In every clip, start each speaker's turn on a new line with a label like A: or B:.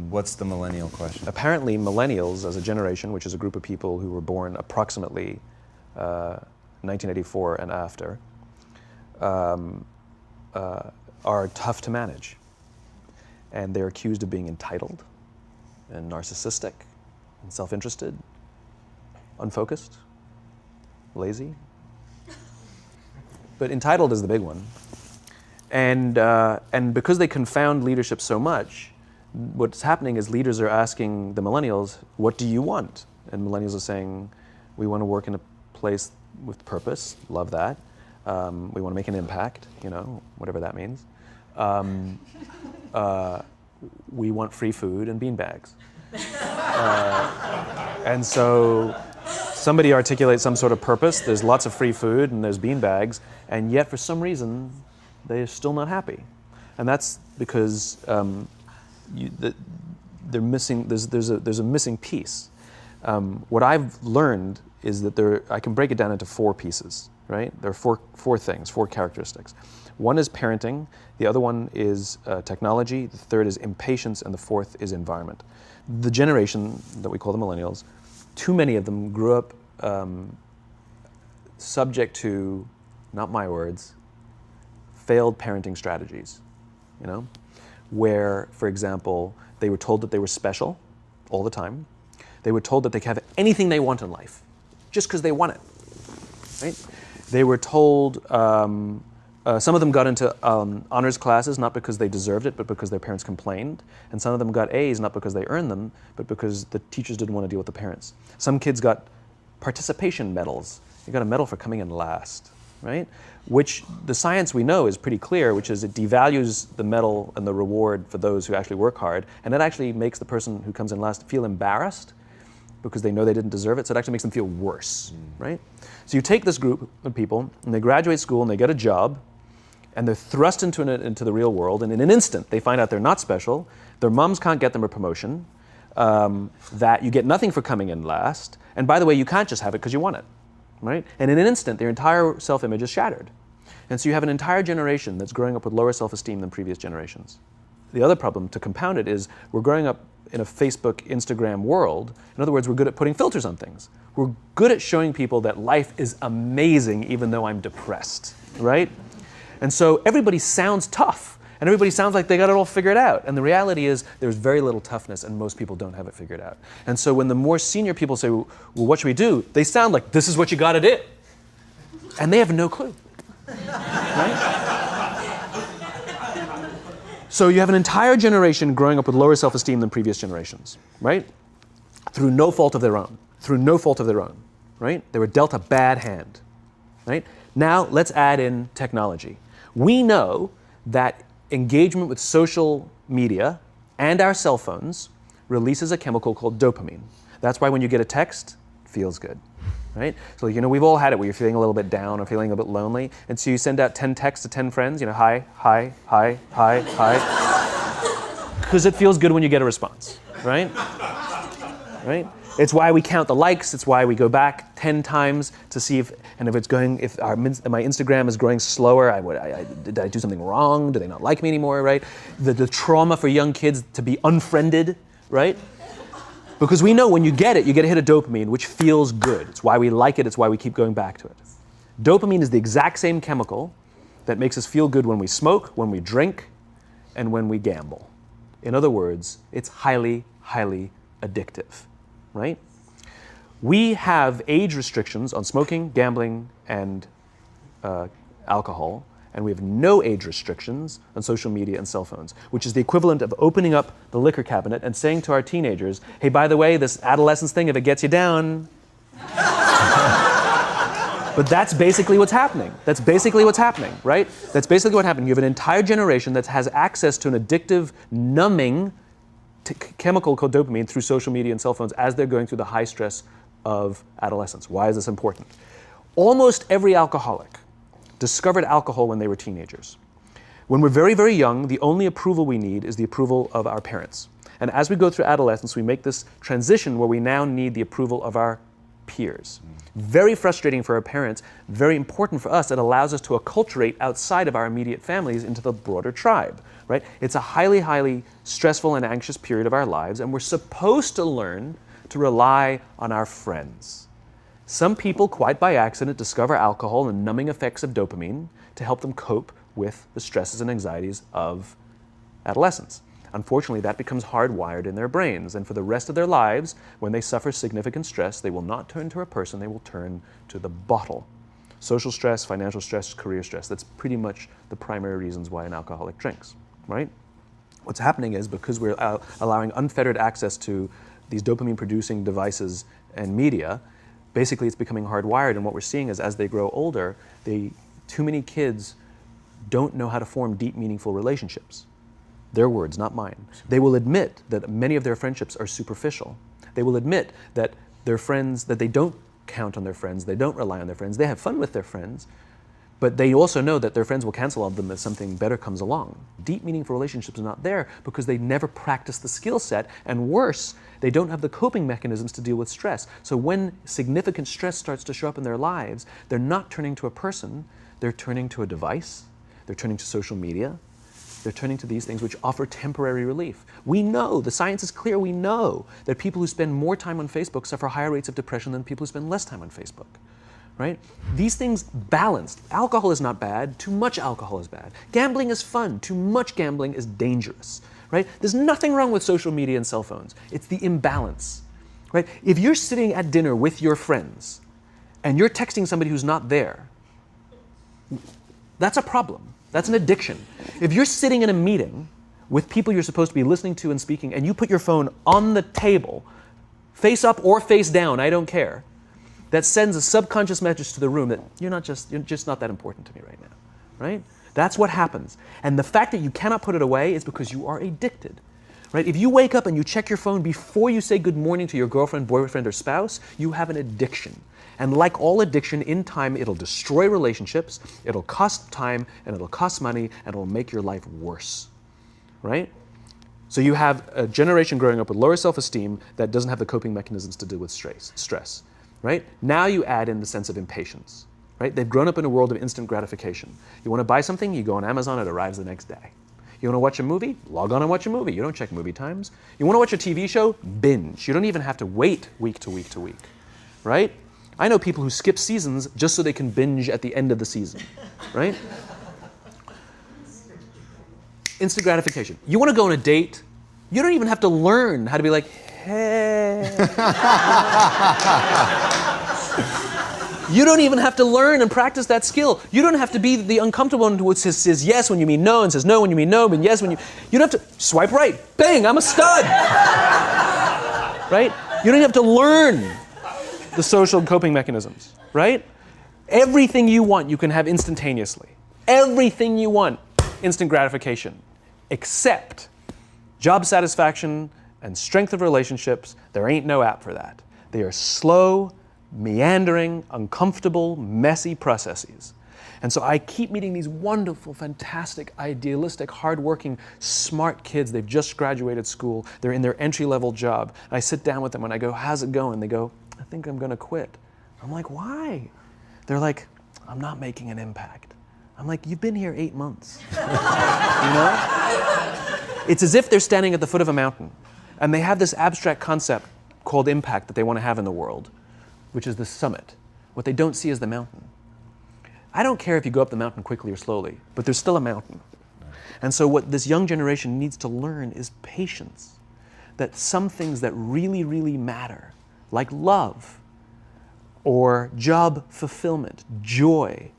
A: What's the millennial question?
B: Apparently, millennials as a generation, which is a group of people who were born approximately 1984 and after, are tough to manage. And they're accused of being entitled and narcissistic and self-interested, unfocused, lazy. But entitled is the big one. And because they confound leadership so much, what's happening is leaders are asking the millennials, what do you want? And millennials are saying, we want to work in a place with purpose, love that. We want to make an impact, you know, whatever that means. We want free food and beanbags. And so somebody articulates some sort of purpose, there's lots of free food and there's beanbags, and yet for some reason, they're still not happy. And that's because they're missing, there's a missing piece. What I've learned is that I can break it down into 4 pieces, right? There are four things, 4 characteristics. One is parenting, the other one is technology, the third is impatience, and the fourth is environment. The generation that we call the millennials, too many of them grew up subject to, not my words, failed parenting strategies, you know? Where, for example, they were told that they were special all the time. They were told that they could have anything they want in life, just because they want it, right? They were told, some of them got into honors classes, not because they deserved it, but because their parents complained. And some of them got A's, not because they earned them, but because the teachers didn't want to deal with the parents. Some kids got participation medals. You got a medal for coming in last, right? Which the science we know is pretty clear, which is it devalues the medal and the reward for those who actually work hard. And it actually makes the person who comes in last feel embarrassed because they know they didn't deserve it. So it actually makes them feel worse, right? So you take this group of people and they graduate school and they get a job and they're thrust into the real world, and in an instant they find out they're not special, their moms can't get them a promotion, that you get nothing for coming in last, and by the way, you can't just have it because you want it, right? And in an instant, their entire self-image is shattered. And so you have an entire generation that's growing up with lower self-esteem than previous generations. The other problem, to compound it, is we're growing up in a Facebook, Instagram world. In other words, we're good at putting filters on things. We're good at showing people that life is amazing even though I'm depressed, right? And so everybody sounds tough, and everybody sounds like they got it all figured out. And the reality is there's very little toughness, and most people don't have it figured out. And so when the more senior people say, well, what should we do? They sound like, this is what you got to do. And they have no clue, right? So you have an entire generation growing up with lower self-esteem than previous generations, right? Through no fault of their own, right? They were dealt a bad hand, right? Now let's add in technology. We know that engagement with social media and our cell phones releases a chemical called dopamine. That's why when you get a text, it feels good, right? So, you know, we've all had it where you're feeling a little bit down or feeling a bit lonely, and so you send out 10 texts to 10 friends, you know, hi, hi, hi, hi, hi, because it feels good when you get a response, right? Right? It's why we count the likes. It's why we go back 10 times to see if my Instagram is growing slower, did I do something wrong? Do they not like me anymore, right? The trauma for young kids to be unfriended, right? Because we know when you get it, you get a hit of dopamine, which feels good. It's why we like it. It's why we keep going back to it. Dopamine is the exact same chemical that makes us feel good when we smoke, when we drink, and when we gamble. In other words, it's highly, highly addictive. Right? We have age restrictions on smoking, gambling, and alcohol, and we have no age restrictions on social media and cell phones, which is the equivalent of opening up the liquor cabinet and saying to our teenagers, hey, by the way, this adolescence thing, if it gets you down. But that's basically what's happening. That's basically what's happening, right? That's basically what happened. You have an entire generation that has access to an addictive, numbing chemical called dopamine through social media and cell phones as they're going through the high stress of adolescence. Why is this important? Almost every alcoholic discovered alcohol when they were teenagers. When we're very, very young, the only approval we need is the approval of our parents. And as we go through adolescence, we make this transition where we now need the approval of our peers. Very frustrating for our parents, very important for us. It allows us to acculturate outside of our immediate families into the broader tribe, right? It's a highly, highly stressful and anxious period of our lives, and we're supposed to learn to rely on our friends. Some people, quite by accident, discover alcohol and numbing effects of dopamine to help them cope with the stresses and anxieties of adolescence. Unfortunately, that becomes hardwired in their brains, and for the rest of their lives, when they suffer significant stress, they will not turn to a person, they will turn to the bottle. Social stress, financial stress, career stress, that's pretty much the primary reasons why an alcoholic drinks, right? What's happening is because we're allowing unfettered access to these dopamine-producing devices and media, basically it's becoming hardwired, and what we're seeing is as they grow older, too many kids don't know how to form deep, meaningful relationships. Their words, not mine. They will admit that many of their friendships are superficial. They will admit that their friends, that they don't count on their friends, they don't rely on their friends, they have fun with their friends, but they also know that their friends will cancel on them if something better comes along. Deep, meaningful relationships are not there because they never practice the skill set, and worse, they don't have the coping mechanisms to deal with stress. So when significant stress starts to show up in their lives, they're not turning to a person, they're turning to a device, they're turning to social media, they're turning to these things which offer temporary relief. We know, the science is clear, we know that people who spend more time on Facebook suffer higher rates of depression than people who spend less time on Facebook, right? These things balanced. Alcohol is not bad, too much alcohol is bad. Gambling is fun, too much gambling is dangerous, right? There's nothing wrong with social media and cell phones. It's the imbalance, right? If you're sitting at dinner with your friends and you're texting somebody who's not there, that's a problem. That's an addiction. If you're sitting in a meeting with people you're supposed to be listening to and speaking, and you put your phone on the table, face up or face down, I don't care, that sends a subconscious message to the room that you're just not that important to me right now, right? That's what happens. And the fact that you cannot put it away is because you are addicted, right? If you wake up and you check your phone before you say good morning to your girlfriend, boyfriend, or spouse, you have an addiction. And like all addiction, in time, it'll destroy relationships, it'll cost time, and it'll cost money, and it'll make your life worse, right? So you have a generation growing up with lower self-esteem that doesn't have the coping mechanisms to deal with stress, right? Now you add in the sense of impatience, right? They've grown up in a world of instant gratification. You want to buy something, you go on Amazon, it arrives the next day. You want to watch a movie? Log on and watch a movie. You don't check movie times. You want to watch a TV show? Binge. You don't even have to wait week to week to week, right? I know people who skip seasons just so they can binge at the end of the season, right? Instant gratification. You want to go on a date? You don't even have to learn how to be like, hey. You don't even have to learn and practice that skill. You don't have to be the uncomfortable one who says yes when you mean no and says no when you mean no, but yes when you... You don't have to swipe right. Bang, I'm a stud. Right? You don't have to learn the social coping mechanisms, right? Everything you want, you can have instantaneously. Everything you want, instant gratification. Except job satisfaction and strength of relationships, there ain't no app for that. They are slow, meandering, uncomfortable, messy processes. And so I keep meeting these wonderful, fantastic, idealistic, hardworking, smart kids. They've just graduated school. They're in their entry-level job. And I sit down with them and I go, how's it going? They go, I think I'm going to quit. I'm like, why? They're like, I'm not making an impact. I'm like, you've been here 8 months. You know? It's as if they're standing at the foot of a mountain and they have this abstract concept called impact that they want to have in the world, which is the summit. What they don't see is the mountain. I don't care if you go up the mountain quickly or slowly, but there's still a mountain. And so what this young generation needs to learn is patience. That some things that really, really matter, like love, or job fulfillment, joy,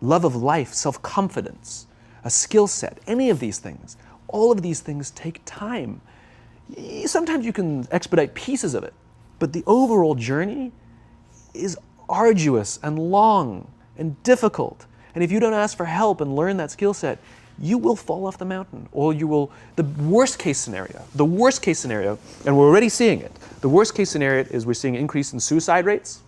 B: love of life, self-confidence, a skill set, any of these things, all of these things take time. Sometimes you can expedite pieces of it, but the overall journey is arduous and long and difficult. And if you don't ask for help and learn that skill set, you will fall off the mountain, or you will, the worst case scenario, and we're already seeing it, the worst case scenario is we're seeing an increase in suicide rates,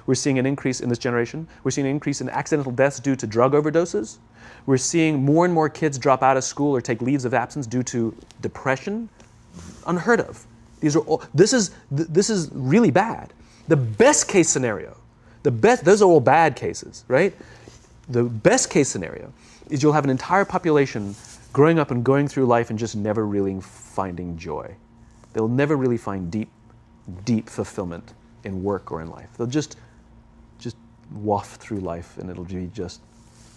B: we're seeing an increase in this generation, we're seeing an increase in accidental deaths due to drug overdoses, we're seeing more and more kids drop out of school or take leaves of absence due to depression, unheard of. These are all, this is really bad. The best case scenario, those are all bad cases, right? The best case scenario is you'll have an entire population growing up and going through life and just never really finding joy. They'll never really find deep fulfillment in work or in life. They'll just waft through life and it'll be just,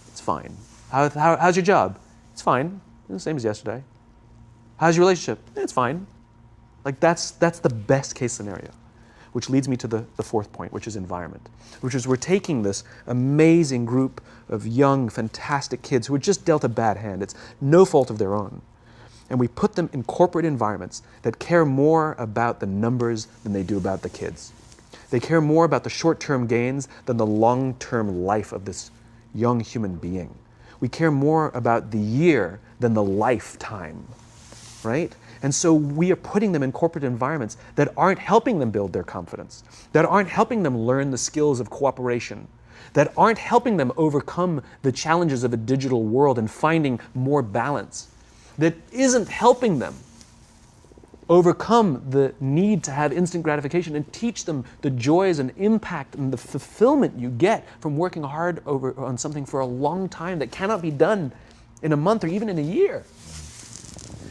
B: it's fine. How's your job? It's fine. It's the same as yesterday. How's your relationship? It's fine. Like that's the best case scenario, which leads me to the fourth point, which is environment, which is we're taking this amazing group of young, fantastic kids who are just dealt a bad hand. It's no fault of their own. And we put them in corporate environments that care more about the numbers than they do about the kids. They care more about the short-term gains than the long-term life of this young human being. We care more about the year than the lifetime, right? And so we are putting them in corporate environments that aren't helping them build their confidence, that aren't helping them learn the skills of cooperation, that aren't helping them overcome the challenges of a digital world and finding more balance, that isn't helping them overcome the need to have instant gratification and teach them the joys and impact and the fulfillment you get from working hard on something for a long time that cannot be done in a month or even in a year.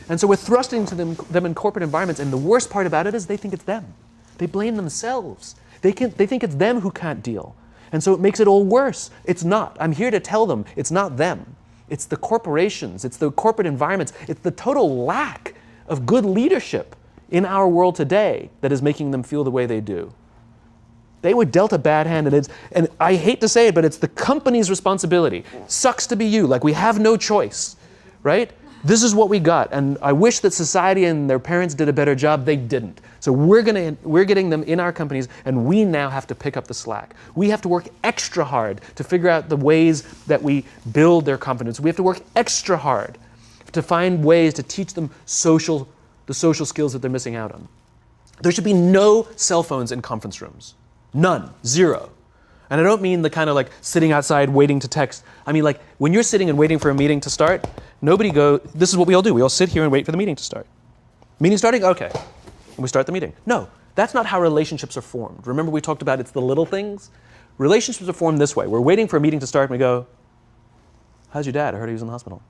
B: And so we're thrusting to them in corporate environments, and the worst part about it is they think it's them. They blame themselves. They think it's them who can't deal. And so it makes it all worse. It's not. I'm here to tell them it's not them. It's the corporations. It's the corporate environments. It's the total lack of good leadership in our world today that is making them feel the way they do. They were dealt a bad hand, and I hate to say it, but it's the company's responsibility. Sucks to be you, like we have no choice, right? This is what we got, and I wish that society and their parents did a better job. They didn't. So we're getting them in our companies, and we now have to pick up the slack. We have to work extra hard to figure out the ways that we build their confidence. We have to work extra hard to find ways to teach them the social skills that they're missing out on. There should be no cell phones in conference rooms. None. Zero. And I don't mean the kind of like sitting outside waiting to text. I mean like when you're sitting and waiting for a meeting to start, this is what we all do. We all sit here and wait for the meeting to start. Meeting starting? Okay. And we start the meeting. No, that's not how relationships are formed. Remember we talked about it's the little things? Relationships are formed this way. We're waiting for a meeting to start and we go, how's your dad? I heard he was in the hospital.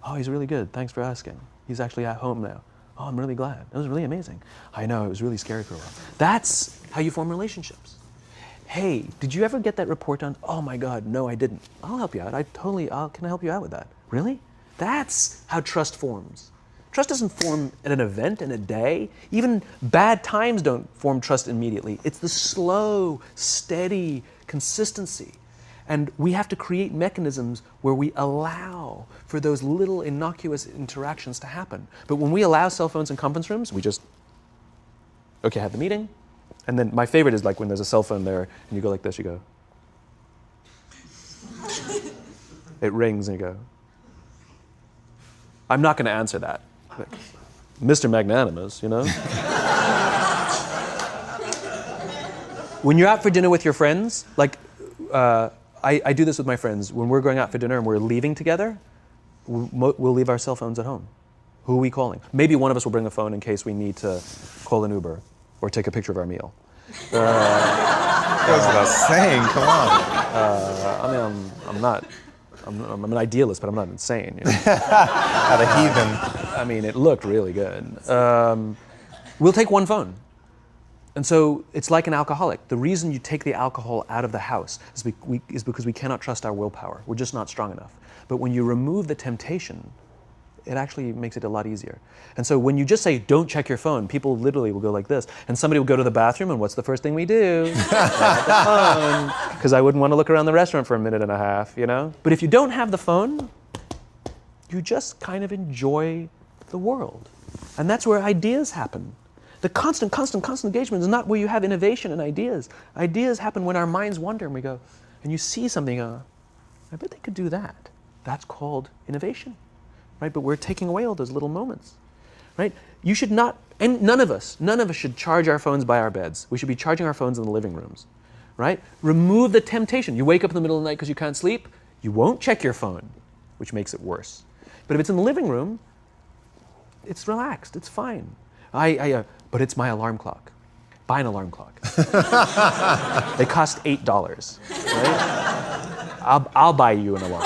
B: Oh, he's really good. Thanks for asking. He's actually at home now. Oh, I'm really glad. It was really amazing. I know, it was really scary for a while. That's how you form relationships. Hey, did you ever get that report done? Oh my God, no, I didn't. I'll help you out. Can I help you out with that? Really? That's how trust forms. Trust doesn't form at an event in a day. Even bad times don't form trust immediately. It's the slow, steady consistency. And we have to create mechanisms where we allow for those little innocuous interactions to happen. But when we allow cell phones in conference rooms, we just, okay, have the meeting. And then my favorite is like when there's a cell phone there and you go like this, you go. It rings and you go. I'm not going to answer that. Like, Mr. Magnanimous, you know? When you're out for dinner with your friends, like, I do this with my friends. When we're going out for dinner and we're leaving together, we'll leave our cell phones at home. Who are we calling? Maybe one of us will bring a phone in case we need to call an Uber or take a picture of our meal.
A: That goes without saying, come on.
B: I'm an idealist, but I'm not insane. You know?
A: At a heathen.
B: I mean, it looked really good. We'll take one phone. And so it's like an alcoholic. The reason you take the alcohol out of the house is because we cannot trust our willpower. We're just not strong enough. But when you remove the temptation, it actually makes it a lot easier. And so when you just say, don't check your phone, people literally will go like this. And somebody will go to the bathroom, and what's the first thing we do? Grab the phone. Because I wouldn't want to look around the restaurant for a minute and a half, you know? But if you don't have the phone, you just kind of enjoy the world. And that's where ideas happen. The constant engagement is not where you have innovation and ideas. Ideas happen when our minds wander and we go, and you see something, I bet they could do that. That's called innovation, right? But we're taking away all those little moments, right? You should not, and none of us should charge our phones by our beds. We should be charging our phones in the living rooms, right? Remove the temptation. You wake up in the middle of the night because you can't sleep, you won't check your phone, which makes it worse. But if it's in the living room, it's relaxed, it's fine. But it's my alarm clock. buy an alarm clock. They cost $8, right? I'll buy you an alarm.